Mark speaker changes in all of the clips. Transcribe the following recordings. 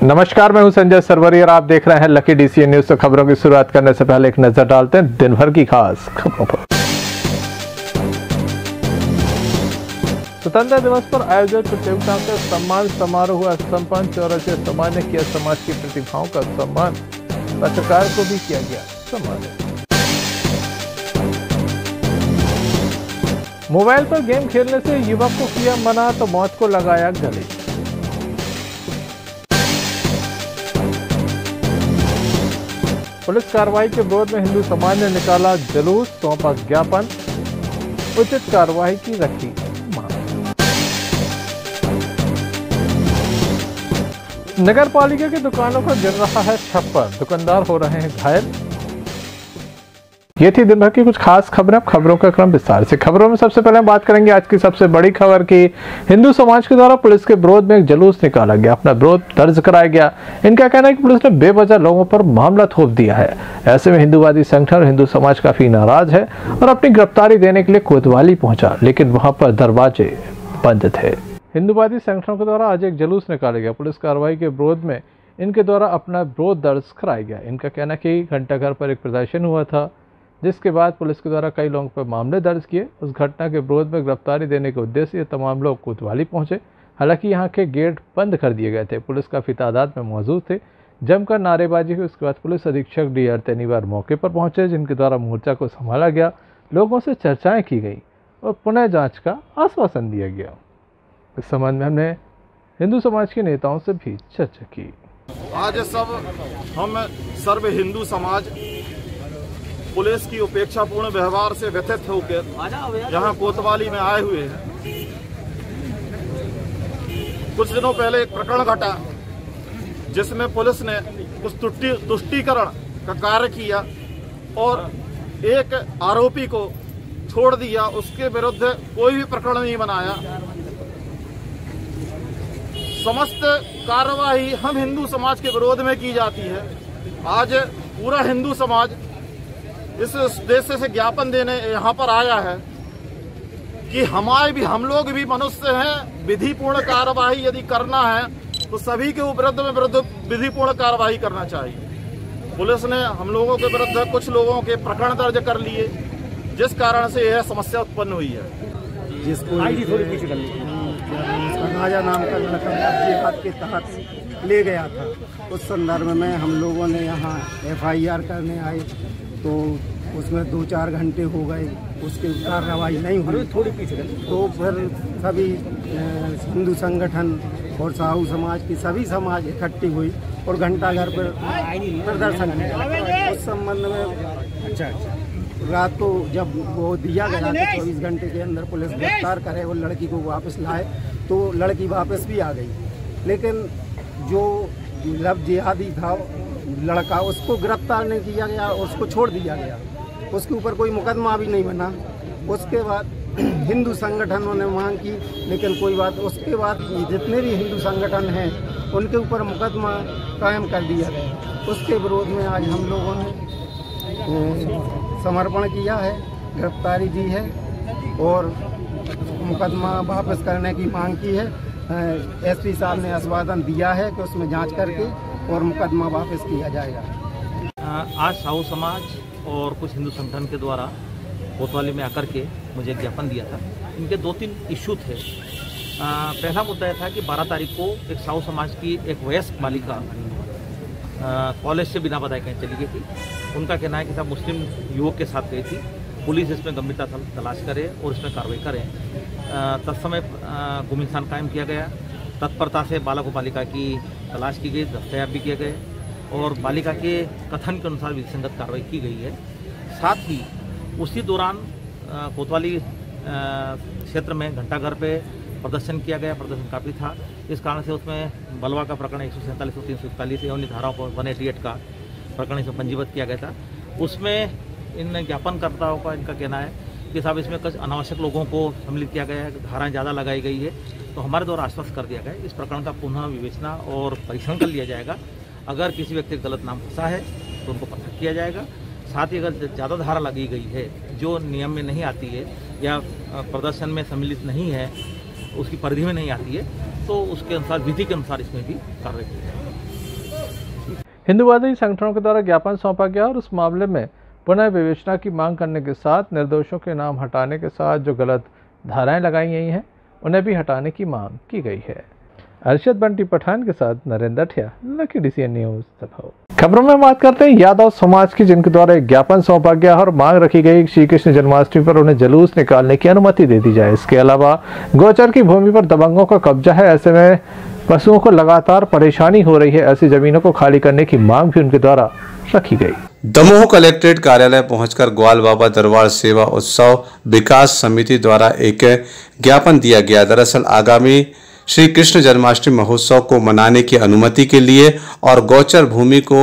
Speaker 1: नमस्कार, मैं हूं संजय सरवरी और आप देख रहे हैं लकी डीसीएन न्यूज। तो खबरों की शुरुआत करने से पहले एक नजर डालते हैं दिन भर की खास खबरों पर। स्वतंत्रता दिवस पर आयोजित प्रतियोगिता का सम्मान समारोह हुआ संपन्न। चौरसिया समाज ने किया समाज की प्रतिभाओं का सम्मान। पत्रकार को भी किया गया सम्मानित। मोबाइल पर गेम खेलने से युवक को किया मना तो मौत को लगाया गले। पुलिस कार्रवाई के विरोध में हिंदू समाज ने निकाला जुलूस, सौंपा ज्ञापन, उचित कार्रवाई की रखी मांग। नगर पालिका की दुकानों पर गिर रहा है छप्पर, दुकानदार हो रहे हैं घायल। ये थी दिन भर की कुछ खास खबरें। अब खबरों का क्रम विस्तार से। खबरों में सबसे पहले बात करेंगे आज की सबसे बड़ी खबर की। हिंदू समाज के द्वारा पुलिस के विरोध में एक जुलूस निकाला गया, अपना विरोध दर्ज कराया गया। इनका कहना है कि पुलिस ने बेवजह लोगों पर मामला थोप दिया है। ऐसे में हिंदूवादी संगठन और हिंदू समाज काफी नाराज है और अपनी गिरफ्तारी देने के लिए कोतवाली पहुंचा, लेकिन वहां पर दरवाजे बंद थे। हिंदूवादी संगठनों के द्वारा आज एक जुलूस निकाला गया। पुलिस कार्रवाई के विरोध में इनके द्वारा अपना विरोध दर्ज कराया गया। इनका कहना है कि घंटाघर पर एक प्रदर्शन हुआ था, जिसके बाद पुलिस के द्वारा कई लोगों पर मामले दर्ज किए। उस घटना के विरोध में गिरफ्तारी देने के उद्देश्य से तमाम लोग कोतवाली पहुंचे। हालांकि यहां के गेट बंद कर दिए गए थे। पुलिस काफी तादाद में मौजूद थे। जमकर नारेबाजी हुई। उसके बाद पुलिस अधीक्षक डी.आर. तेनीवार मौके पर पहुंचे, जिनके द्वारा मोर्चा को संभाला गया। लोगों से चर्चाएं की गई और पुनः जाँच का आश्वासन दिया गया। इस संबंध में हमने हिंदू समाज के नेताओं से भी चर्चा की।
Speaker 2: आज सब हम सर्व हिंदू समाज पुलिस की उपेक्षापूर्ण व्यवहार से व्यथित होकर यहाँ कोतवाली में आए हुए हैं। कुछ दिनों पहले एक प्रकरण घटा जिसमें पुलिस ने कुछ तुष्टीकरण का कार्य किया और एक आरोपी को छोड़ दिया। उसके विरुद्ध कोई भी प्रकरण नहीं बनाया। समस्त कार्यवाही हम हिंदू समाज के विरोध में की जाती है। आज पूरा हिंदू समाज इस उद्देश्य से ज्ञापन देने यहाँ पर आया है कि हम लोग भी मनुष्य हैं। विधिपूर्ण कार्यवाही यदि करना है तो सभी के विरुद्ध में विधिपूर्ण कार्यवाही करना चाहिए। पुलिस ने हम लोगों के विरुद्ध कुछ लोगों के प्रकरण दर्ज कर लिए, जिस कारण से यह समस्या उत्पन्न हुई है।
Speaker 3: जिसको राजा नाम का लड़का जिहाद के तहत ले गया था, उस संदर्भ में हम लोगों ने यहाँ FIR करने आए तो उसमें 2-4 घंटे हो गए, उसकी कार्रवाई नहीं हुई। तो फिर सभी हिंदू संगठन और साहू समाज की सभी समाज इकट्ठी हुई और घंटाघर पर प्रदर्शन किया। उस संबंध में रात को जब वो दिया गया था 24 घंटे के अंदर पुलिस गिरफ्तार करे और लड़की को वापस लाए, तो लड़की वापस भी आ गई। लेकिन जो लब जिहादी था लड़का, उसको गिरफ्तार नहीं किया गया, उसको छोड़ दिया गया। उसके ऊपर कोई मुकदमा भी नहीं बना। उसके बाद हिंदू संगठनों ने मांग की, लेकिन कोई बात। उसके बाद जितने भी हिंदू संगठन हैं उनके ऊपर मुकदमा कायम कर दिया गया। उसके विरोध में आज हम लोगों ने समर्पण किया है, गिरफ्तारी दी है और मुकदमा वापस करने की मांग की है। SP साहब ने आश्वासन दिया है कि उसमें जांच करके और मुकदमा वापस किया जाएगा।
Speaker 4: आज साहू समाज और कुछ हिंदू संगठन के द्वारा कोतवाली में आकर के मुझे ज्ञापन दिया था। इनके 2-3 इशू थे। पहला मुद्दा यह था कि 12 तारीख को एक साहू समाज की एक वयस्क बालिका कॉलेज से बिना बताए कहीं चली गई थी। उनका कहना है कि सब मुस्लिम युवक के साथ गई थी। पुलिस इसमें गंभीरता तलाश करे और इसमें कार्रवाई करें। तत्समय गुम इंसान कायम किया गया। तत्परता से बालक व बालिका की तलाश की गई, दस्तयाब भी किए गए और बालिका के कथन के अनुसार विधिसंगत कार्रवाई की गई है। साथ ही उसी दौरान कोतवाली क्षेत्र में घंटाघर पे प्रदर्शन किया गया। प्रदर्शन काफ़ी था, इस कारण से उसमें बलवा का प्रकरण 147 और 341 एवं धाराओं पर 188 का प्रकरण इसमें पंजीबद्ध किया गया था। उसमें इन ज्ञापनकर्ताओं का इनका कहना है कि साहब इसमें कुछ अनावश्यक लोगों को सम्मिलित किया गया है, धाराएं ज़्यादा लगाई गई है। तो हमारे द्वारा आश्वस्त कर दिया गया इस प्रकरण का पुनः विवेचना और परीक्षण कर लिया जाएगा। अगर किसी व्यक्ति का गलत नाम फंसा है तो उनको पृथक किया जाएगा। साथ ही अगर ज़्यादा धारा लगी गई है जो नियम में नहीं आती है या प्रदर्शन में सम्मिलित नहीं है, उसकी परिधि में नहीं आती है, तो उसके अनुसार विधि के अनुसार इसमें भी कार्रवाई की जाएगी।
Speaker 1: हिंदूवादी संगठनों के द्वारा ज्ञापन सौंपा गया और उस मामले में पुनः विवेचना की मांग करने के साथ निर्दोषों के नाम हटाने के साथ जो गलत धाराएं लगाई गई हैं उन्हें भी हटाने की मांग की गई है। अरशद बंटी पठान के साथ नरेंद्र ठिया, लकी डीसीएन न्यूज़ दमोह। खबरों में बात करते हैं यादव समाज की, जिनके द्वारा एक ज्ञापन सौंपा गया और मांग रखी गई श्री कृष्ण जन्माष्टमी पर उन्हें जुलूस निकालने की अनुमति दे दी जाए। इसके अलावा गोचर की भूमि पर दबंगों का कब्जा है, ऐसे में पशुओं को लगातार परेशानी हो रही है, ऐसी जमीनों को खाली करने की मांग भी उनके द्वारा रखी गई।
Speaker 5: दमोह कलेक्ट्रेट कार्यालय पहुंचकर ग्वाल बाबा दरबार सेवा उत्सव विकास समिति द्वारा एक ज्ञापन दिया गया। दरअसल आगामी श्री कृष्ण जन्माष्टमी महोत्सव को मनाने की अनुमति के लिए और गौचर भूमि को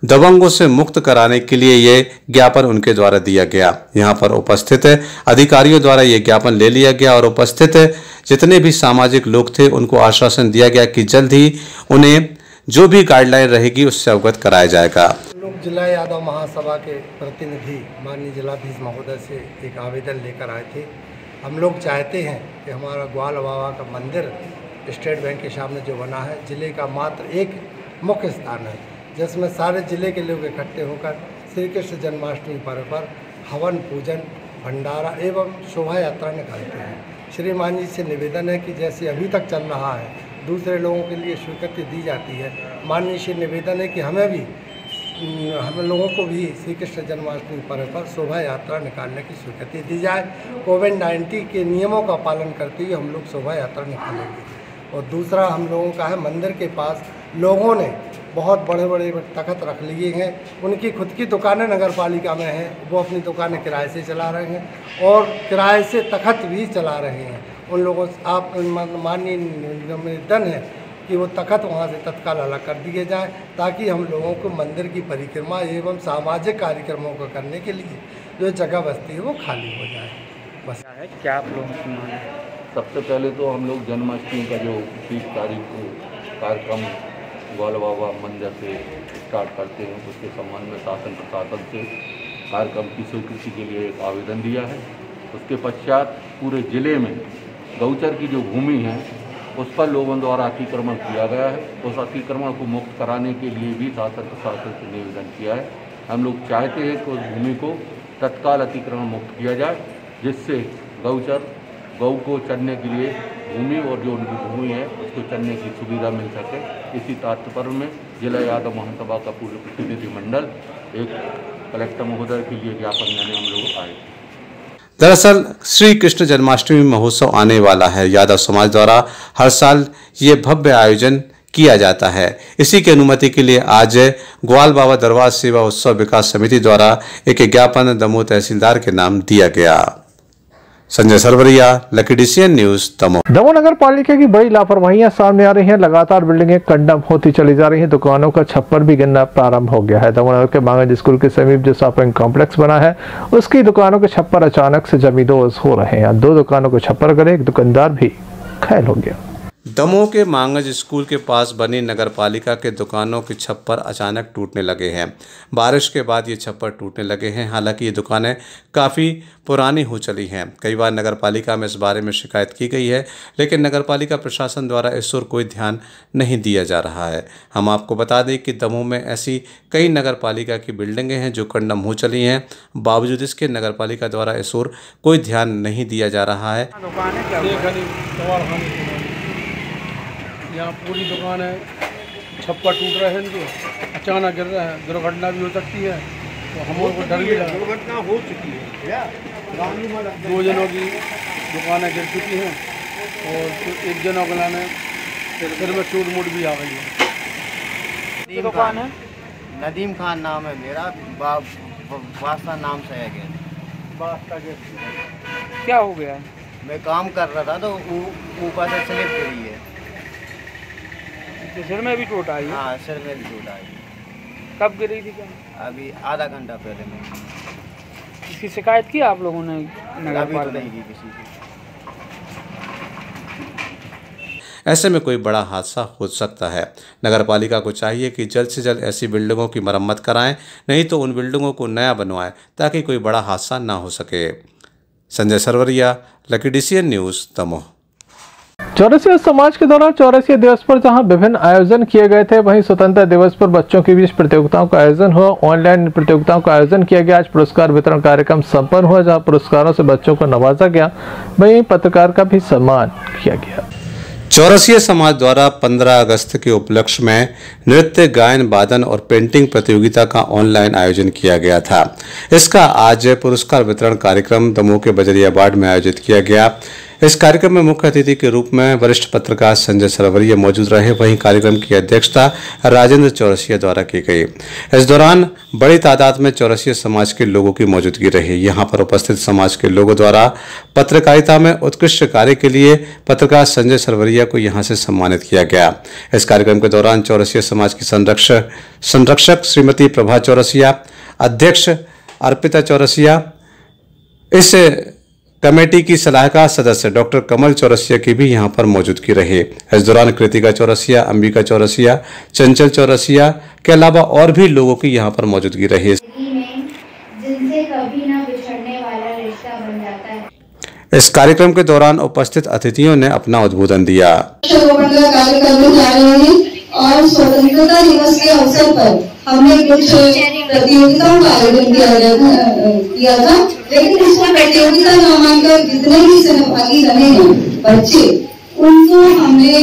Speaker 5: दबंगों से मुक्त कराने के लिए ये ज्ञापन उनके द्वारा दिया गया। यहाँ पर उपस्थित अधिकारियों द्वारा ये ज्ञापन ले लिया गया और उपस्थित जितने भी सामाजिक लोग थे उनको आश्वासन दिया गया कि जल्द ही उन्हें जो भी गाइडलाइन रहेगी उससे अवगत कराया जाएगा।
Speaker 3: लोग जिला यादव महासभा के प्रतिनिधि माननीय जिलाधीश महोदय से एक आवेदन लेकर आए थे। हम लोग चाहते हैं कि हमारा ग्वाल बाबा का मंदिर स्टेट बैंक के सामने जो बना है, जिले का मात्र एक मुख्य स्थान है जिसमें सारे जिले के लोग इकट्ठे होकर श्री कृष्ण जन्माष्टमी पर्व पर हवन पूजन भंडारा एवं शोभा यात्रा निकालते हैं। श्रीमान जी से निवेदन है कि जैसे अभी तक चल रहा है दूसरे लोगों के लिए स्वीकृति दी जाती है, माननीय से निवेदन है कि हम लोगों को भी श्री कृष्ण जन्माष्टमी पर्व पर शोभा यात्रा निकालने की स्वीकृति दी जाए। कोविड-19 के नियमों का पालन करते हुए हम लोग शोभा यात्रा निकालेंगे। और दूसरा हम लोगों का है, मंदिर के पास लोगों ने बहुत बड़े बड़े तख्त रख लिए हैं, उनकी खुद की दुकानें नगर पालिका में हैं, वो अपनी दुकानें किराए से चला रहे हैं और किराए से तख्त भी चला रहे हैं। उन लोगों से आप माननीय निवेदन है कि वो तख्त वहाँ से तत्काल अलग कर दिए जाएं ताकि हम लोगों को मंदिर की परिक्रमा एवं सामाजिक कार्यक्रमों को करने के लिए जो जगह बचती है वो खाली हो जाए। बस
Speaker 6: क्या आप लोगों की मांग है?
Speaker 7: सबसे पहले तो हम लोग जन्माष्टमी का जो 30 तारीख को कार्यक्रम ग्वाल बाबा मंदिर से स्टार्ट करते हैं उसके संबंध में शासन प्रशासन से कार्यक्रम की स्वीकृति के लिए एक आवेदन दिया है। उसके पश्चात पूरे ज़िले में गौचर की जो भूमि है उस पर लोगों द्वारा अतिक्रमण किया गया है, उस अतिक्रमण को मुक्त कराने के लिए भी शासन प्रशासन से निवेदन किया है। हम लोग चाहते हैं कि उस भूमि को तत्काल अतिक्रमण मुक्त किया जाए जिससे गौ को चरने के लिए भूमि और जो उनकी भूमि है उसको चरने की सुविधा मिल सके। इसी तात्पर्य में जिला यादव महासभा का पूरे प्रतिनिधिमंडल एक कलेक्टर महोदय के लिए ज्ञापन देने हम लोग आए।
Speaker 5: दरअसल श्री कृष्ण जन्माष्टमी महोत्सव आने वाला है। यादव समाज द्वारा हर साल ये भव्य आयोजन किया जाता है। इसी की अनुमति के लिए आज ग्वाल बाबा दरबार सेवा उत्सव विकास समिति द्वारा एक ज्ञापन दमोह तहसीलदार के नाम दिया गया। Sanjay Sarwaria, lucky DCN news Damoh.
Speaker 1: Damoh नगर पालिका की बड़ी लापरवाहियां सामने आ रही हैं। लगातार बिल्डिंगें कंडम होती चली जा रही हैं। दुकानों का छप्पर भी गिरना प्रारंभ हो गया है। दमोह नगर के मांगज स्कूल के समीप जो शॉपिंग कॉम्प्लेक्स बना है उसकी दुकानों के छप्पर अचानक से जमींदोज हो रहे हैं। 2 दुकानों को छप्पर गिरे, एक दुकानदार भी घायल हो गया।
Speaker 5: दमोह के मांगज स्कूल के पास बनी नगर पालिका के दुकानों के छप्पर अचानक टूटने लगे हैं। बारिश के बाद ये छप्पर टूटने लगे हैं। हालांकि ये दुकानें काफ़ी पुरानी हो चली हैं। कई बार नगर पालिका में इस बारे में शिकायत की गई है, लेकिन नगर पालिका प्रशासन द्वारा इस ओर कोई ध्यान नहीं दिया जा रहा है। हम आपको बता दें कि दमोह में ऐसी कई नगर पालिका की बिल्डिंगें हैं जो कंडम हो चली हैं। बावजूद इसके नगर पालिका द्वारा इस ओर कोई ध्यान नहीं दिया जा रहा है।
Speaker 8: यहाँ पूरी दुकान है, छप्पर टूट रहे हैं, इनके अचानक गिर रहा है, दुर्घटना भी हो सकती है। तो हम लोग को डर भी लगा। दुर्घटना हो चुकी है, 2 जनों की दुकानें गिर चुकी हैं और 1 जनों को लाने सिर में चोट मोट भी आ गई है।
Speaker 6: दुकान है
Speaker 3: नदीम खान नाम है मेरा, वास्ता नाम से है।
Speaker 6: क्या हो गया?
Speaker 3: मैं काम कर रहा था तो ऊपर से स्लिप गिरी है।
Speaker 6: सिर में भी चोट आई?
Speaker 3: हाँ, सिर में भी चोट आई।
Speaker 6: कब गिरी थी? क्या
Speaker 3: अभी आधा घंटा पहले में।
Speaker 6: इसकी शिकायत की आप लोगों ने?
Speaker 3: अभी तो नहीं की किसी की।
Speaker 5: ऐसे में कोई बड़ा हादसा हो सकता है। नगर पालिका को चाहिए कि जल्द से जल्द ऐसी बिल्डिंगों की मरम्मत कराएं, नहीं तो उन बिल्डिंगों को नया बनवाएं ताकि कोई बड़ा हादसा ना हो सके। Sanjay Sarwaria, lucky DCN news Damoh.
Speaker 1: Chaurasia समाज के द्वारा चौरसिया दिवस पर जहां विभिन्न आयोजन किए गए थे, वहीं स्वतंत्रता दिवस पर बच्चों के बीच प्रतियोगिताओं का आयोजन हुआ। ऑनलाइन प्रतियोगिताओं का आयोजन किया गया। आज पुरस्कार वितरण कार्यक्रम संपन्न हुआ, जहां पुरस्कारों से बच्चों को नवाजा गया, वहीं पत्रकार का भी सम्मान किया गया।
Speaker 5: चौरसिया समाज द्वारा 15 अगस्त के उपलक्ष्य में नृत्य, गायन, वादन और पेंटिंग प्रतियोगिता का ऑनलाइन आयोजन किया गया था। इसका आज पुरस्कार वितरण कार्यक्रम दमोह के बजरिया वार्ड में आयोजित किया गया। इस कार्यक्रम में मुख्य अतिथि के रूप में वरिष्ठ पत्रकार संजय सरवरिया मौजूद रहे। वहीं कार्यक्रम की अध्यक्षता राजेंद्र चौरसिया द्वारा की गई। इस दौरान बड़ी तादाद में चौरसिया समाज के लोगों की मौजूदगी रही। यहां पर उपस्थित समाज के लोगों द्वारा पत्रकारिता में उत्कृष्ट कार्य के लिए पत्रकार संजय सरवरिया को यहां से सम्मानित किया गया। इस कार्यक्रम के दौरान चौरसिया समाज की संरक्षक श्रीमती प्रभा चौरसिया, अध्यक्ष अर्पिता चौरसिया, इस कमेटी की सलाहकार सदस्य डॉक्टर कमल चौरसिया की भी यहां पर मौजूदगी रही। इस दौरान कृतिका चौरसिया, अंबिका चौरसिया, चंचल चौरसिया के अलावा और भी लोगों की यहां पर मौजूदगी रही।
Speaker 9: जिनसे कभी न बिछड़ने वाला रिश्ता बन जाता है।
Speaker 5: इस कार्यक्रम के दौरान उपस्थित अतिथियों ने अपना उद्बोधन दिया।
Speaker 10: कार्य करने जा रहे हैं और स्वतंत्रता दिवस के अवसर पर हमने कुछ प्रतियोगिताओं का आयोजन किया था, लेकिन इसमें प्रतियोगिता नामांकन जितने भी सहभागी रहे हैं बच्चे, उनको हमने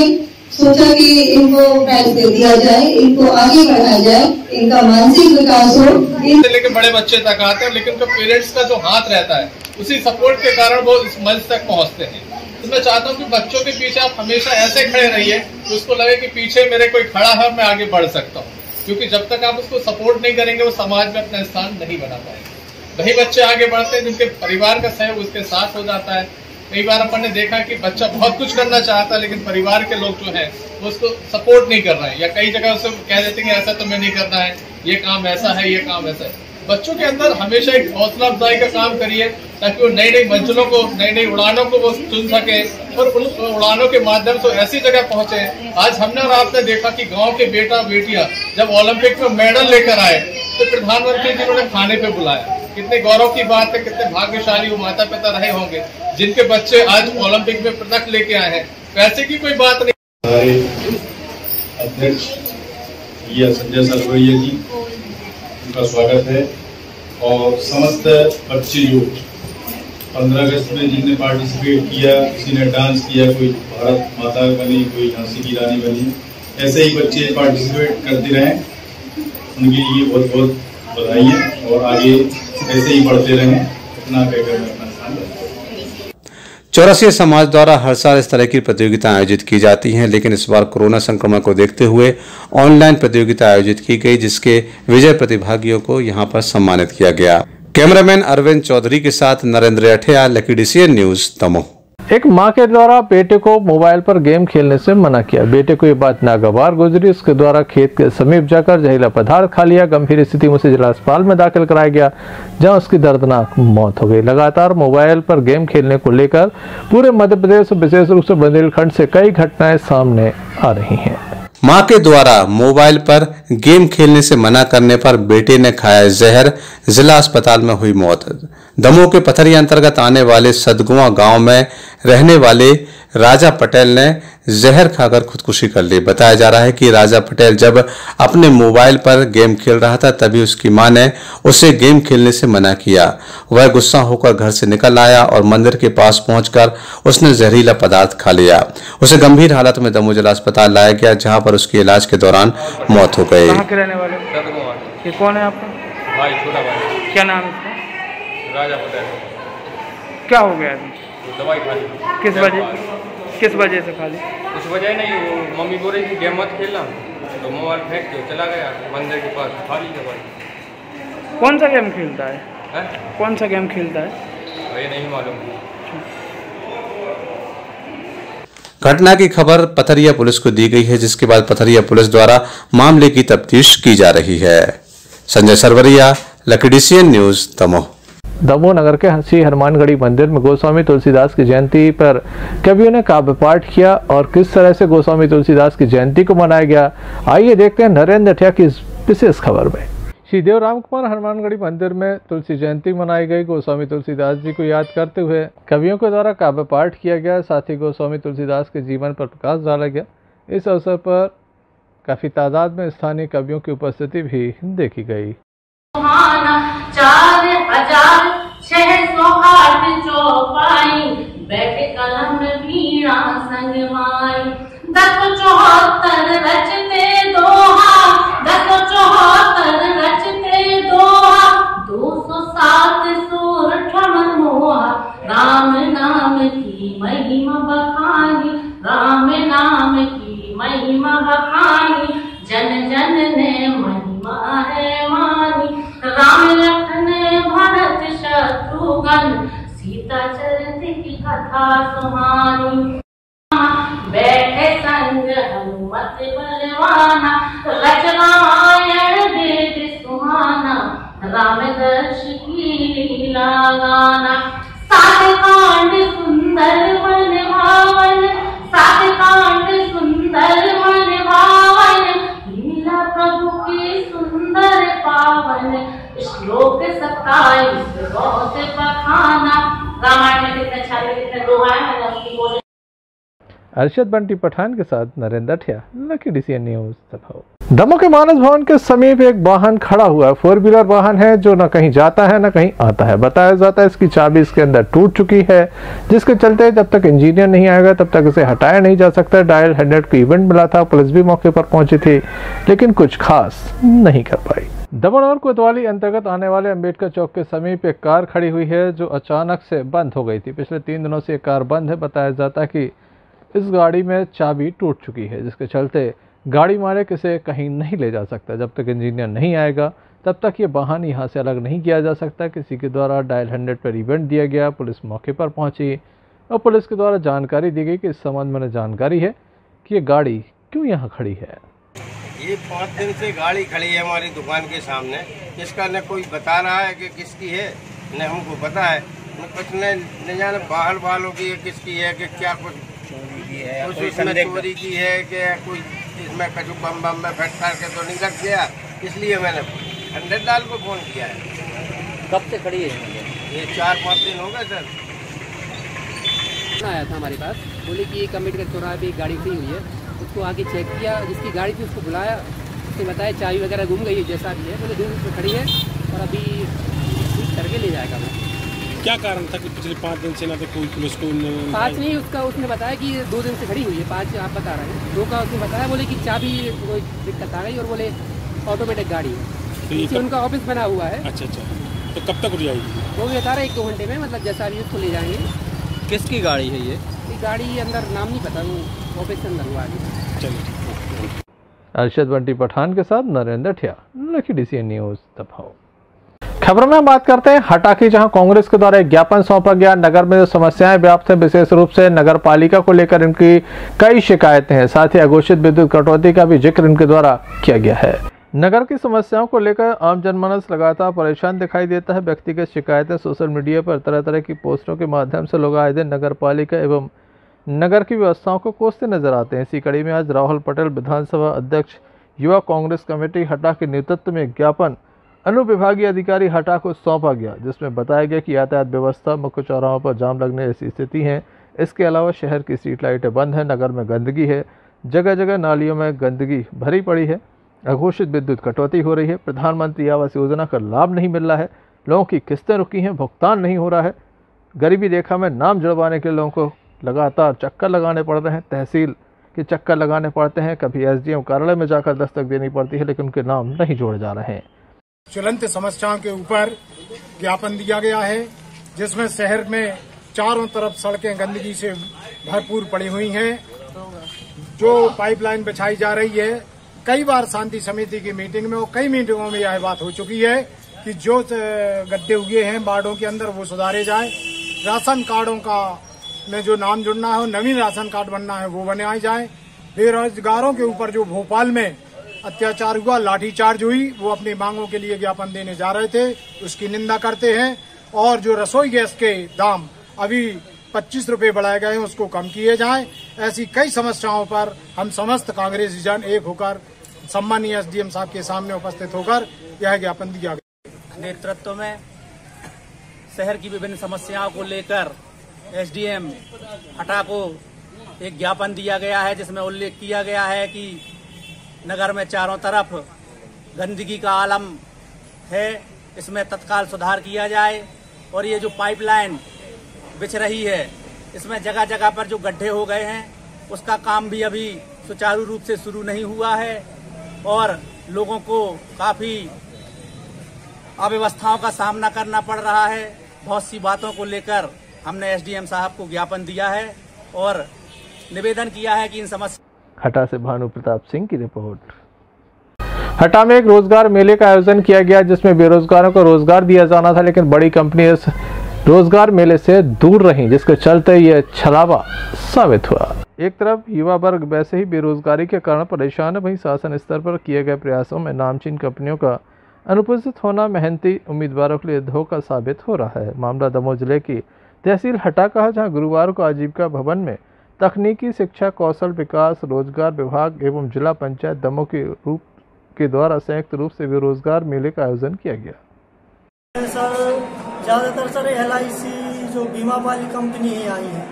Speaker 10: सोचा कि इनको प्राइज दे दिया जाए, इनको आगे बढ़ाया जाए, इनका मानसिक विकास हो।
Speaker 11: लेकिन बड़े बच्चे तक आते हैं, लेकिन उनका पेरेंट्स का जो हाथ रहता है उसी सपोर्ट के कारण वो इस मंच तक पहुंचते हैं। तो मैं चाहता हूं कि बच्चों के पीछे आप हमेशा ऐसे खड़े रहिए कि उसको लगे कि पीछे मेरे कोई खड़ा है, मैं आगे बढ़ सकता हूं। क्योंकि जब तक आप उसको सपोर्ट नहीं करेंगे वो समाज में अपना स्थान नहीं बना पाएंगे। वही बच्चे आगे बढ़ते हैं जिनके परिवार का सहयोग उसके साथ हो जाता है। कई बार अपन ने देखा कि बच्चा बहुत कुछ करना चाहता है, लेकिन परिवार के लोग जो हैं वो उसको सपोर्ट नहीं कर रहे हैं, या कई जगह उसे कह देते हैं ऐसा तुम्हें नहीं करना है, ये काम ऐसा है, ये काम ऐसा है। बच्चों के अंदर हमेशा एक हौसला अफजाई का काम करिए, ताकि वो नई नई मंजिलों को, नई नई उड़ानों को वो चुन सके और उन उड़ानों के माध्यम से ऐसी जगह पहुंचे। आज हमने और आपने देखा कि गांव के बेटा बेटियां जब ओलंपिक में मेडल लेकर आए तो प्रधानमंत्री जी ने खाने पे बुलाया। कितने गौरव की बात है, कितने भाग्यशाली वो माता पिता रहे होंगे जिनके बच्चे आज ओलंपिक में पदक लेके आए हैं। पैसे की कोई बात नहीं।
Speaker 12: हमारे अध्यक्ष ये संजय सरवरिया जी, उनका स्वागत है। और समस्त बच्चे जो 15 अगस्त में जिनने पार्टिसिपेट किया, किसी ने डांस किया, कोई भारत माता बनी, कोई झांसी की रानी बनी, ऐसे ही बच्चे पार्टिसिपेट करते रहें। उनके लिए बहुत बहुत बधाई है और आगे ऐसे ही बढ़ते रहें। इतना कहकर मैं अपना स्थान रखता हूं।
Speaker 5: चौरसिया समाज द्वारा हर साल इस तरह की प्रतियोगिताएं आयोजित की जाती हैं, लेकिन इस बार कोरोना संक्रमण को देखते हुए ऑनलाइन प्रतियोगिता आयोजित की गई, जिसके विजय प्रतिभागियों को यहां पर सम्मानित किया गया। कैमरामैन अरविंद चौधरी के साथ Narendra Athiya, Lucky DCN News, Damoh.
Speaker 1: एक मां के द्वारा बेटे को मोबाइल पर गेम खेलने से मना किया। बेटे को ये बात नागवार गुजरी। उसके द्वारा खेत के समीप जाकर जहरीला पदार्थ खा लिया। गंभीर स्थिति में उसे जिला अस्पताल में दाखिल कराया गया, जहां उसकी दर्दनाक मौत हो गई। लगातार मोबाइल पर गेम खेलने को लेकर पूरे मध्य प्रदेश, विशेष रूप से बुंदेलखंड से कई घटनाएं सामने आ रही हैं।
Speaker 5: मां के द्वारा मोबाइल पर गेम खेलने से मना करने पर बेटे ने खाया जहर, जिला अस्पताल में हुई मौत। दमोह के पथरिया अंतर्गत आने वाले सदगुआ गांव में रहने वाले राजा पटेल ने जहर खाकर खुदकुशी कर ली। बताया जा रहा है कि राजा पटेल जब अपने मोबाइल पर गेम खेल रहा था, तभी उसकी मां ने उसे गेम खेलने से मना किया। वह गुस्सा होकर घर से निकल आया और मंदिर के पास पहुंचकर उसने जहरीला पदार्थ खा लिया। उसे गंभीर हालत में दमोह जिला अस्पताल लाया गया, जहां पर उसके इलाज के दौरान मौत हो गई।
Speaker 6: कहाँ के रहने वाले? ये कौन है आपका
Speaker 11: भाई? छोटा भाई।
Speaker 6: क्या नाम है इसका?
Speaker 11: राजा पटेल।
Speaker 6: क्या हो गया अभी?
Speaker 11: दवाई खा ली।
Speaker 6: किस वजह से खा ली?
Speaker 11: कुछ वजह नहीं, वो मम्मी बोल रही थी गेम मत खेलना, तो मोबाइल फेंक के चला गया मंदिर के पास, खा ली दवाई।
Speaker 6: कौन सा गेम खेलता है? कौन सा गेम खेलता है?
Speaker 11: ये नहीं मालूम।
Speaker 5: घटना की खबर पथरिया पुलिस को दी गई है, जिसके बाद पथरिया पुलिस द्वारा मामले की तफ्तीश की जा रही है। Sanjay Sarwaria, lucky DCN News, Damoh.
Speaker 1: Damoh नगर के श्री हनुमानगढ़ी मंदिर में गोस्वामी तुलसीदास की जयंती पर कवियों ने काव्य पाठ किया और किस तरह से गोस्वामी तुलसीदास की जयंती को मनाया गया, आइए देखते हैं नरेंद्र अठिया की इस विशेष खबर में। श्री देव राम कुमार हनुमानगढ़ी मंदिर में तुलसी जयंती मनाई गई। गोस्वामी तुलसीदास जी को याद करते हुए कवियों के द्वारा काव्य पाठ किया गया। साथ ही गोस्वामी तुलसीदास के जीवन पर प्रकाश डाला गया। इस अवसर पर काफी तादाद में स्थानीय कवियों की उपस्थिति भी देखी गई।
Speaker 13: 4000 शहर सौहार्द चौपाई, बैठे कलम वीणा संग माई। 1074 रचते दोहा, 1074 रचते दोहा। 207 सोरठ मनमोहा, राम नाम की महिमा बखानी, राम नाम की महिमा बखानी। जन जन ने महिमा है मानी, राम लखन भरत शत्रुघ्न, सीता चरित की कथा सुहानी। बैठे संग हनुमत बलवाना, रचनायण वेद सुहाना। राम दर्श की लीला गाना, सात कांड सुंदर मन भावन, सात कांड सुंदर मन भावन। लीला प्रभु की सुंदर पावन, श्लोक 27 बहुत बखाना। रामायण में कितने छाले कितने दोहा है, मैं उसकी बोल।
Speaker 1: अर्शद बंटी पठान के साथ नरेंद्र ठिया, lucky DCN News Damoh. Damoh के मानस भवन के समीप एक वाहन खड़ा हुआ है। 4 व्हीलर वाहन है जो न कहीं जाता है न कहीं आता है। बताया जाता है इसकी चाबी इसके अंदर टूट चुकी है, जिसके चलते जब तक इंजीनियर नहीं आएगा तब तक इसे हटाया नहीं जा सकता। डायल 100 को इवेंट मिला था, पुलिस भी मौके पर पहुंची थी लेकिन कुछ खास नहीं कर पाई। दमोह कोतवाली अंतर्गत आने वाले अंबेडकर चौक के समीप एक कार खड़ी हुई है जो अचानक से बंद हो गई थी। पिछले 3 दिनों से कार बंद है। बताया जाता है कि इस गाड़ी में चाबी टूट चुकी है, जिसके चलते गाड़ी मालिक इसे कहीं नहीं ले जा सकता। जब तक इंजीनियर नहीं आएगा तब तक ये वाहन यहाँ से अलग नहीं किया जा सकता। किसी के द्वारा डायल 100 पर इवेंट दिया गया, पुलिस मौके पर पहुंची और पुलिस के द्वारा जानकारी दी गई कि इस संबंध में जानकारी है कि ये गाड़ी क्यों यहाँ खड़ी है।
Speaker 14: ये 5 दिन से गाड़ी खड़ी है हमारी दुकान के सामने। इसका न कोई बता रहा है कि किसकी है, न हमको पता है, न कुछ न जाने बाहर वालों की है, किसकी है कि क्या कुछ उसमें चोरी की है कि कोई इसमें कछु बम बम में फट करके तो नहीं रख गया। इसलिए मैंने 100 डाल को फोन किया है।
Speaker 15: कब से खड़ी है
Speaker 14: ये 4-5 दिन हो गए सर।
Speaker 15: आया था हमारे पास, बोले कि एक अम्बेडकर चौराहे पे एक गाड़ी खड़ी हुई है। उसको आके चेक किया, जिसकी गाड़ी थी उसको बुलाया, उसने बताया चाबी वगैरह गुम गई है, जैसा भी है। बोले 2 दिन से खड़ी है और अभी ठीक करके ले जाएगा। मैं
Speaker 12: क्या कारण था कि पिछले 5 दिन से ना तो कोई पुलिस को
Speaker 15: 5 नहीं, उसका उसने बताया कि 2 दिन से खड़ी हुई है। 5 आप बता रहे हैं, 2 का उसने बताया। बोले कि चाबी कोई दिक्कत आ गई और बोले ऑटोमेटिक गाड़ी है, तो उनका ऑफिस बना हुआ है।
Speaker 12: अच्छा, तो कब तक उठ जाएगी?
Speaker 15: वो भी बता रहे 1-2 घंटे में, मतलब जैसा भी उसको ले जाएंगे।
Speaker 4: किसकी गाड़ी है ये?
Speaker 15: गाड़ी अंदर नाम नहीं पता, वो ऑफिस के अंदर हुआ है।
Speaker 12: चलिए।
Speaker 1: अर्शद बंटी पठान के साथ नरेंद्र ठिया, लकी डीसीएन न्यूज दमोह। खबरों में हम बात करते हैं हटा की, जहां कांग्रेस के द्वारा एक ज्ञापन सौंपा गया। नगर में जो समस्याएं व्याप्त हैं, विशेष रूप से नगर पालिका को लेकर इनकी कई शिकायतें हैं। साथ ही अघोषित विद्युत कटौती का भी जिक्र इनके द्वारा किया गया है। नगर की समस्याओं को लेकर आम जनमानस लगातार परेशान दिखाई देता है। व्यक्तिगत शिकायतें सोशल मीडिया पर तरह तरह की पोस्टों के माध्यम से लोग आए दिन नगर पालिका एवं नगर की व्यवस्थाओं को कोसते नजर आते हैं। इसी कड़ी में आज राहुल पटेल विधानसभा अध्यक्ष युवा कांग्रेस कमेटी हटा के नेतृत्व में ज्ञापन अनुविभागीय अधिकारी हटा को सौंपा गया, जिसमें बताया गया कि यातायात व्यवस्था, मुख्य चौराहों पर जाम लगने ऐसी स्थिति है। इसके अलावा शहर की स्ट्रीट लाइटें बंद है, नगर में गंदगी है, जगह जगह नालियों में गंदगी भरी पड़ी है, अघोषित विद्युत कटौती हो रही है, प्रधानमंत्री आवास योजना का लाभ नहीं मिल रहा है, लोगों की किस्तें रुकी हैं, भुगतान नहीं हो रहा है, गरीबी रेखा में नाम जुड़वाने के लिए लोगों को लगातार चक्कर लगाने पड़ रहे हैं, तहसील के चक्कर लगाने पड़ते हैं, कभी एसडीएम कार्यालय में जाकर दस्तक देनी पड़ती है, लेकिन उनके नाम नहीं जोड़े जा रहे हैं।
Speaker 16: ज्वलंत समस्याओं के ऊपर ज्ञापन दिया गया है, जिसमें शहर में चारों तरफ सड़कें गंदगी से भरपूर पड़ी हुई हैं। जो पाइपलाइन बिछाई जा रही है, कई बार शांति समिति की मीटिंग में और कई मीटिंगों में यह बात हो चुकी है कि जो गड्ढे हुए हैं वार्डों के अंदर वो सुधारे जाए। राशन कार्डों का में जो नाम जुड़ना है, नवीन राशन कार्ड बनना है, वो बनाए जाए। बेरोजगारों के ऊपर जो भोपाल में अत्याचार हुआ, लाठीचार्ज हुई, वो अपनी मांगों के लिए ज्ञापन देने जा रहे थे, उसकी निंदा करते हैं। और जो रसोई गैस के दाम अभी 25 रुपए बढ़ाए गए हैं, उसको कम किए जाएं। ऐसी कई समस्याओं पर हम समस्त कांग्रेसी जन एक होकर सम्मानीय SDM साहब के सामने उपस्थित होकर यह ज्ञापन दिया गया।
Speaker 17: नेतृत्व में शहर की विभिन्न समस्याओं को लेकर SDM हटा को एक ज्ञापन दिया गया है, जिसमें उल्लेख किया गया है कि नगर में चारों तरफ गंदगी का आलम है, इसमें तत्काल सुधार किया जाए और ये जो पाइपलाइन बिछ रही है इसमें जगह जगह पर जो गड्ढे हो गए हैं उसका काम भी अभी सुचारू रूप से शुरू नहीं हुआ है और लोगों को काफी अव्यवस्थाओं का सामना करना पड़ रहा है। बहुत सी बातों को लेकर हमने SDM साहब को ज्ञापन दिया है और निवेदन किया है कि इन समस्या।
Speaker 1: हटा से भानु प्रताप सिंह की रिपोर्ट। हटा में एक रोजगार मेले का आयोजन किया गया जिसमें बेरोजगारों को रोजगार दिया जाना था, लेकिन बड़ी कंपनी इस रोजगार मेले से दूर रही, जिसके चलते यह छलावा साबित हुआ। एक तरफ युवा वर्ग वैसे ही बेरोजगारी के कारण परेशान है, वहीं शासन स्तर पर किए गए प्रयासों में नामचीन कंपनियों का अनुपस्थित होना मेहनती उम्मीदवारों के लिए धोखा साबित हो रहा है। मामला दमोह जिले की तहसील हटा का है, जहाँ गुरुवार को आजीविका भवन में तकनीकी शिक्षा कौशल विकास रोजगार विभाग एवं जिला पंचायत दमोह के द्वारा संयुक्त रूप से बेरोजगार मेले का आयोजन किया गया।
Speaker 18: सर ज्यादातर सर LIC जो बीमा वाली कंपनी ही आई है,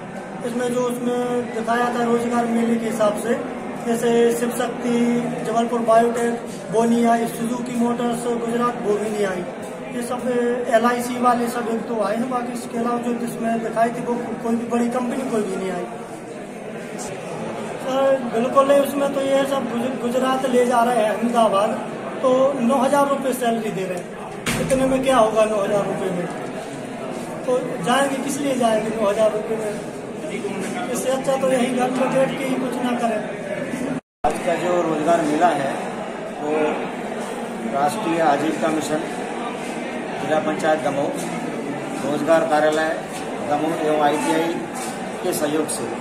Speaker 18: इसमें जो उसमें दिखाया था रोजगार मेले के हिसाब से, जैसे शिव शक्ति, जबलपुर बायोटेक, बोनी आई, सुजुकी मोटर्स गुजरात, वो भी नहीं आई। ये सब LIC वाले सब एक तो आए हैं, बाकी इसके अलावा जो जिसमें दिखाई थी वो कोई भी बड़ी कंपनी कोई भी नहीं आई। सर बिल्कुल नहीं, उसमें तो ये सब गुजरात ले जा रहे हैं अहमदाबाद, तो 9,000 रुपये सैलरी दे रहे हैं। इतने में क्या होगा 9,000 रुपये में? तो जाएंगे किस लिए जाएंगे 9,000 रुपये में? इससे अच्छा तो यही घर में बैठ के ही कुछ ना करें।
Speaker 19: आज का जो रोजगार मेला है वो राष्ट्रीय आजीविका मिशन, जिला पंचायत दमोह, रोजगार कार्यालय दमोह एवं ITI के सहयोग से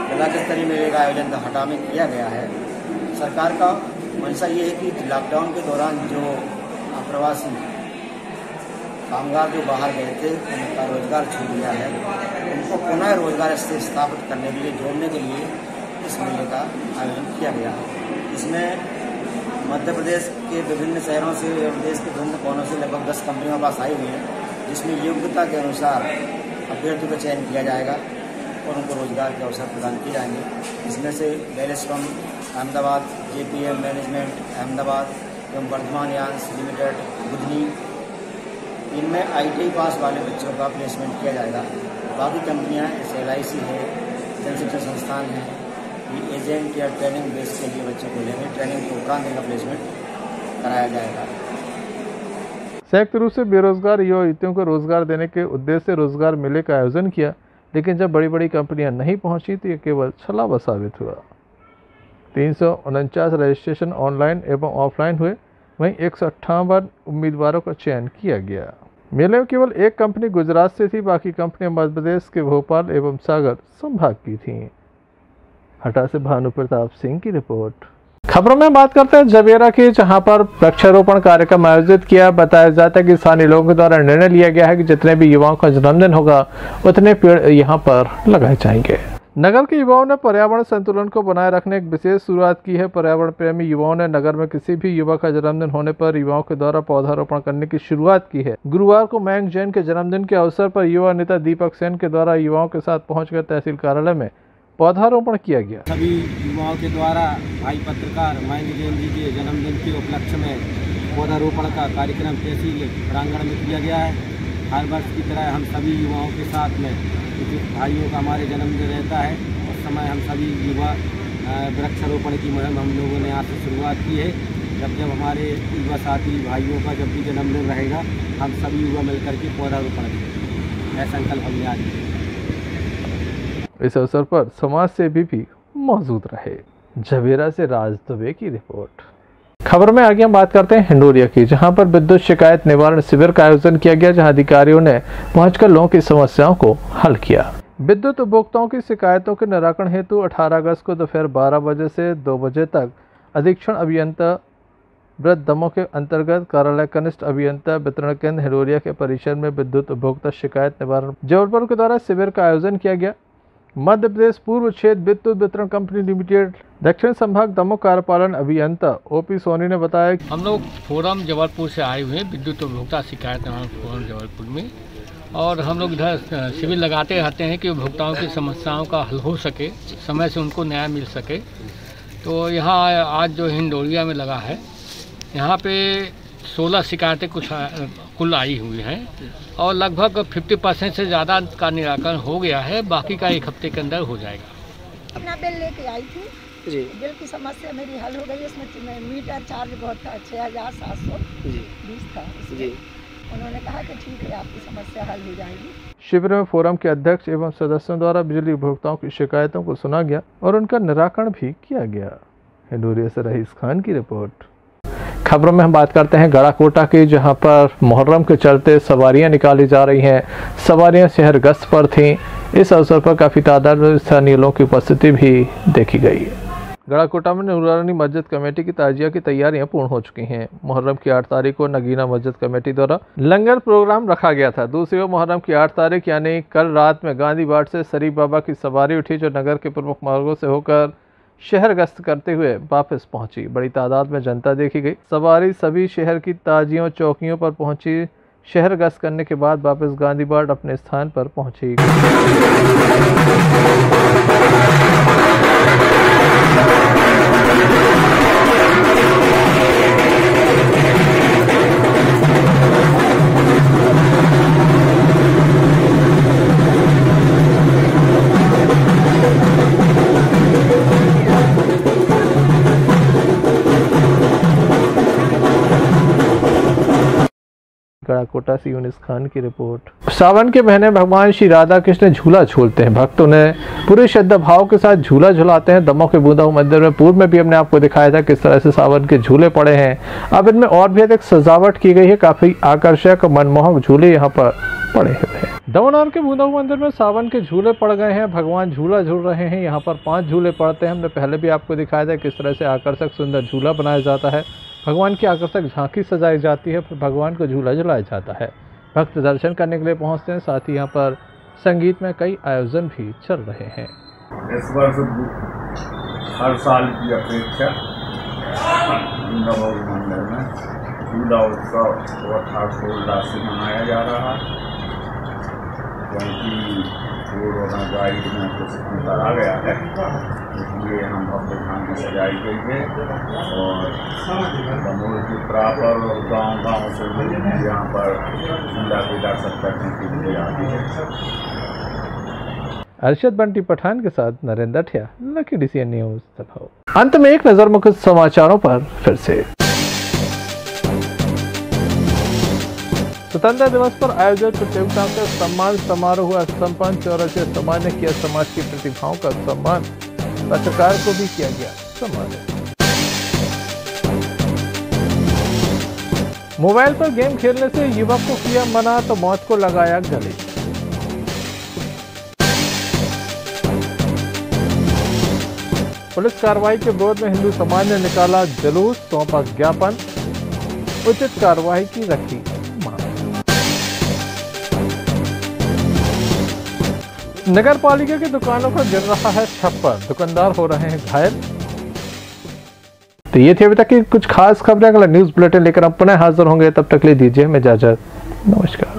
Speaker 19: ब्लॉक स्तरीय मेले का आयोजन हटा में किया गया है। सरकार का मंशा ये है कि लॉकडाउन के दौरान जो अप्रवासी कामगार जो बाहर गए थे उनका रोजगार छूट गया है, उनको पुनः रोजगार से स्थापित करने के लिए, जोड़ने के लिए इस मेले का आयोजन किया गया है। इसमें मध्य प्रदेश के विभिन्न शहरों से एवं देश के विभिन्न कोनों से लगभग 10 कंपनियों पास आई हुई हैं, जिसमें योग्यता के अनुसार अभ्यर्थियों का चयन किया जाएगा और उनको रोजगार के अवसर प्रदान किए जाएंगे। इसमें से बेलेस्टॉम अहमदाबाद, JPM मैनेजमेंट अहमदाबाद एवं वर्धमान यान्स लिमिटेड बुधनी, इनमें ITI पास वाले बच्चों का प्लेसमेंट किया जाएगा। बाकी कंपनियां जैसे LIC है, जन शिक्षण संस्थान है, ये एजेंट या ट्रेनिंग बेस के लिए बच्चों को लेंगे, ट्रेनिंग के उपरांत इनका प्लेसमेंट कराया जाएगा।
Speaker 1: संयुक्त रूप से बेरोजगार युवा युवतियों को रोजगार देने के उद्देश्य से रोजगार मेले का आयोजन किया, लेकिन जब बड़ी बड़ी कंपनियां नहीं पहुंची तो ये केवल छलावा साबित हुआ। 349 रजिस्ट्रेशन ऑनलाइन एवं ऑफलाइन हुए, वहीं 158 उम्मीदवारों का चयन किया गया। मेले में केवल एक कंपनी गुजरात से थी, बाकी कंपनियां मध्य प्रदेश के भोपाल एवं सागर संभाग की थीं। हटा से भानु प्रताप सिंह की रिपोर्ट। खबरों में बात करते हैं जबेरा की, जहां पर वृक्षारोपण कार्यक्रम आयोजित किया। बताया जाता है कि स्थानीय लोगों के द्वारा निर्णय लिया गया है कि जितने भी युवाओं का जन्मदिन होगा उतने पेड़ यहां पर लगाए जाएंगे। नगर के युवाओं ने पर्यावरण संतुलन को बनाए रखने की विशेष शुरुआत की है। पर्यावरण प्रेमी युवाओं ने नगर में किसी भी युवा का जन्मदिन होने पर युवाओं के द्वारा पौधारोपण करने की शुरुआत की है। गुरुवार को मयंक जैन के जन्मदिन के अवसर पर युवा नेता दीपक सेन के द्वारा युवाओं के साथ पहुंचकर तहसील कार्यालय में पौधारोपण किया गया।
Speaker 14: सभी युवाओं के द्वारा भाई पत्रकार मयंक जैन जी के जन्मदिन के उपलक्ष्य में पौधारोपण का कार्यक्रम तहसील प्रांगण में किया गया है। हर वर्ष की तरह हम सभी युवाओं के साथ में भाइयों का हमारे जन्मदिन रहता है, उस समय हम सभी युवा वृक्षारोपण की मुहिम हम लोगों ने आज से शुरुआत की है। जब हमारे युवा साथी भाइयों का जब भी जन्मदिन रहेगा हम सभी युवा मिलकर के पौधारोपण करेंगे, यह संकल्प हमने आज किया।
Speaker 1: इस अवसर पर समाज सेवी भी मौजूद रहे। जबेरा से राज दुबे की रिपोर्ट। खबर में आगे हम बात करते हैं हिंडोरिया की, जहां पर विद्युत शिकायत निवारण शिविर का आयोजन किया गया, जहां अधिकारियों ने पहुंचकर लोगों की समस्याओं को हल किया। विद्युत उपभोक्ताओं की शिकायतों के निराकरण हेतु 18 अगस्त को दोपहर 12 बजे से 2 बजे तक अधीक्षण अभियंता वृत्त दमोह के अंतर्गत कार्यालय कनिष्ठ अभियंता वितरण केंद्र हिंडोरिया के परिसर में विद्युत उपभोक्ता शिकायत निवारण जबलपुर के द्वारा शिविर का आयोजन किया गया। मध्य प्रदेश पूर्व क्षेत्र विद्युत वितरण कंपनी लिमिटेड दक्षिण संभाग दमोह कार्यपालन अभियंता ओपी सोनी ने बताया कि
Speaker 20: हम लोग फोरम जबलपुर से आए हुए हैं, विद्युत उपभोक्ता शिकायत फोरम जबलपुर में, और हम लोग इधर शिविर लगाते रहते हैं कि उपभोक्ताओं की समस्याओं का हल हो सके, समय से उनको न्याय मिल सके। तो यहाँ आज जो हिंडोरिया में लगा है, यहाँ पे 16 शिकायतें कुल आई हुई हैं और लगभग 50% से ज़्यादा का निराकरण हो गया है। बाकी का 1 हफ्ते के अंदर हो जाएगा।
Speaker 21: अपना बिल लेके आई थी जी, बिल की समस्या मेरी हल हो गई। उसमें मीटर चार्ज बहुत था, 6720 था जी। उन्होंने कहा कि ठीक है, आपकी समस्या हल हो जाएगी।
Speaker 1: शिविर में फोरम के अध्यक्ष एवं सदस्यों द्वारा बिजली उपभोक्ताओं की शिकायतों को सुना गया और उनका निराकरण भी किया गया। हिंडोरिया से रईस खान की रिपोर्ट। खबरों में हम बात करते हैं गड़ाकोटा की, जहां पर मुहर्रम के चलते सवारियां निकाली जा रही हैं। सवारियां शहर गश्त पर थीं। इस अवसर पर काफ़ी तादाद में स्थानीय लोगों की उपस्थिति भी देखी गई। गड़ाकोटा में नूरानी मस्जिद कमेटी की ताजिया की तैयारियां पूर्ण हो चुकी हैं। मुहर्रम की 8 तारीख को नगीना मस्जिद कमेटी द्वारा लंगर प्रोग्राम रखा गया था। दूसरी ओर मुहर्रम की 8 तारीख यानी कल रात में गांधी बाट से शरीफ बाबा की सवारी उठी, जो नगर के प्रमुख मार्गों से होकर शहर गश्त करते हुए वापस पहुंची। बड़ी तादाद में जनता देखी गई। सवारी सभी शहर की ताजियों चौकियों पर पहुंची। शहर गश्त करने के बाद वापस गांधी बाट अपने स्थान पर पहुंची। गड़ाकोटा से यूनिस खान की रिपोर्ट। सावन के महीने भगवान श्री राधा कृष्ण झूला झूलते हैं। भक्त उन्हें पूरे श्रद्धा भाव के साथ झूला झुलाते हैं। दमोह के बूंदा मंदिर में पूर्व में भी हमने आपको दिखाया था किस तरह से सावन के झूले पड़े हैं। अब इनमें और भी अधिक सजावट की गई है। काफी आकर्षक मनमोहक झूले यहाँ पर पड़े हुए हैं। दमोह के बूंदा मंदिर में सावन के झूले पड़ गए हैं। भगवान झूला झूल रहे हैं। यहाँ पर 5 झूले पड़ते हैं। हमने पहले भी आपको दिखाया था किस तरह से आकर्षक सुंदर झूला बनाया जाता है। भगवान की आकर्षक झांकी सजाई जाती है, फिर भगवान को झूला झुलाया जाता है। भक्त दर्शन करने के लिए पहुंचते हैं। साथ ही यहाँ पर संगीत में कई आयोजन भी चल रहे हैं।
Speaker 22: इस वर्ष हर साल की अपेक्षा मंदिर में झूला उत्सव हर्षोल्लास से मनाया जा रहा है, क्योंकि कोरोना गाइड में कुछ अंतर आ गया है, इसलिए हम भव्य झांकी सजाई गई है और दमोह की प्रॉपर और गांव से लोग यहाँ पर झूला के दर्शन करने के लिए आते हैं।
Speaker 1: अरशद बंटी पठान के साथ नरेंद्र ठिया, लकी DCN न्यूज दमोह। अंत में एक नजर मुख्य समाचारों पर फिर से। स्वतंत्रता दिवस पर आयोजित प्रतियोगिता का सम्मान समारोह हुआ संपन्न। चौरसिया समाज ने किया समाज की प्रतिभाओं का सम्मान। पत्रकार को भी किया गया सम्मानित। मोबाइल पर गेम खेलने से युवक को किया मना तो मौत को लगाया गले। पुलिस कार्रवाई के विरोध में हिंदू समाज ने निकाला जुलूस, सौंपा ज्ञापन, उचित कार्रवाई की रखी मांग। नगर पालिका की दुकानों पर गिर रहा है छप्पर, दुकानदार हो रहे हैं घायल। तो ये थी अभी तक की कुछ खास खबरें। अगला न्यूज बुलेटिन लेकर हम पुनः हाजिर होंगे, तब तक ले दीजिए हमें इजाजत। नमस्कार।